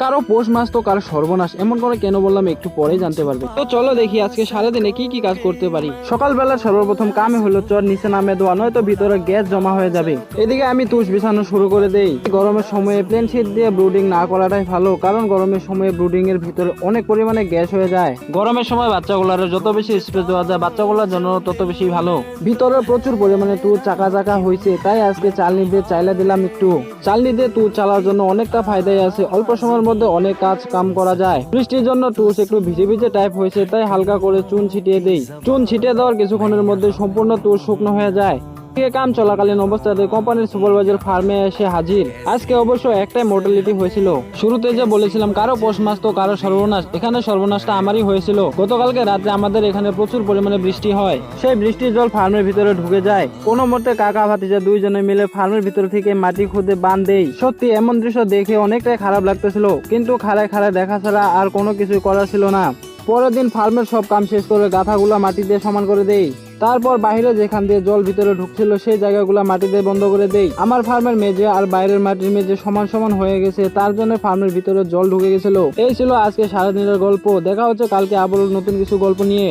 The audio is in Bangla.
কারো পৌষ মাস তো কারো সর্বনাশ, এমন করে কেন বললাম একটু পরেই জানতে পারবে। তো চলো দেখি আজকে সারাদিনে কি কি কাজ করতে পারি। সকালবেলা সর্বপ্রথম কামে হলো চর নিচে নামে দেওয়া, নয়তো ভিতরে গ্যাস জমা হয়ে যাবে। এদিকে আমি তুষ বিছানো শুরু করে দেই। গরমের সময়ে প্লেন শীট দিয়ে ব্রুডিং না করাটাই ভালো, কারণ গরমের সময়ে ব্রুডিং এর ভিতরে অনেক পরিমাণে গ্যাস হয়ে যায়। গরমের সময় বাচ্চাগুলার যত বেশি স্পেস দেওয়া যায় বাচ্চাগুলোর জন্য তত বেশি ভালো। ভিতরে প্রচুর পরিমাণে তুষ চাকা চাকা হয়েছে, তাই আজকে চালনি দিয়ে চাইলা দিলাম একটু। চালনি দিয়ে তুষ চালার জন্য অনেকটা ফায়দাই আছে, অল্প সময়ের মধ্যে অনেক কাজ কাম করা যায়। বৃষ্টির জন্য তুষ একটু ভিজে ভিজে টাইপ হয়েছে, তাই হালকা করে চুন ছিটিয়ে দেই। চুন ছিটিয়ে দেওয়ার কিছুক্ষণের মধ্যে সম্পূর্ণ তুষ শুকনো হয়ে যায়। কাম চলাকালীন অবস্থাতে কোম্পানির সুপারভাইজার ফার্মে এসে হাজির। আজকে অবশ্য একটাই মর্টালিটি হয়েছিল। শুরুতে যে বলেছিলাম কারো পৌষ মাস তো কারো সর্বনাশ, এখানে সর্বনাশটা আমারই হয়েছিল। গতকালকে রাতে আমাদের এখানে প্রচুর পরিমাণে বৃষ্টি হয়, সেই বৃষ্টির জল ফার্মের ভিতরে ঢুকে যায়। কোনো মতে কাকা ভাতিজা দুইজনে মিলে ফার্মের ভিতরে থেকে মাটি খুদে বান দেই। সত্যি এমন দৃশ্য দেখে অনেকটাই খারাপ লাগতেছিল, কিন্তু খাড়ায় খাড়ায় দেখা ছাড়া আর কোনো কিছু করার ছিল না। পরের দিন ফার্মের সব কাম শেষ করে গাথাগুলা মাটি দিয়ে সমান করে দেই। তারপর বাইরে যেখান দিয়ে জল ভিতরে ঢুকছিল সেই জায়গাগুলো মাটি দিয়ে বন্ধ করে দেই। আমার ফার্মের মেঝে আর বাইরের মাটির মেঝে সমান সমান হয়ে গেছে, তার জন্য ফার্মের ভিতরে জল ঢুকে গেছিল। এই ছিল আজকে সারাদিনের গল্প। দেখা হচ্ছে কালকে আবার নতুন কিছু গল্প নিয়ে।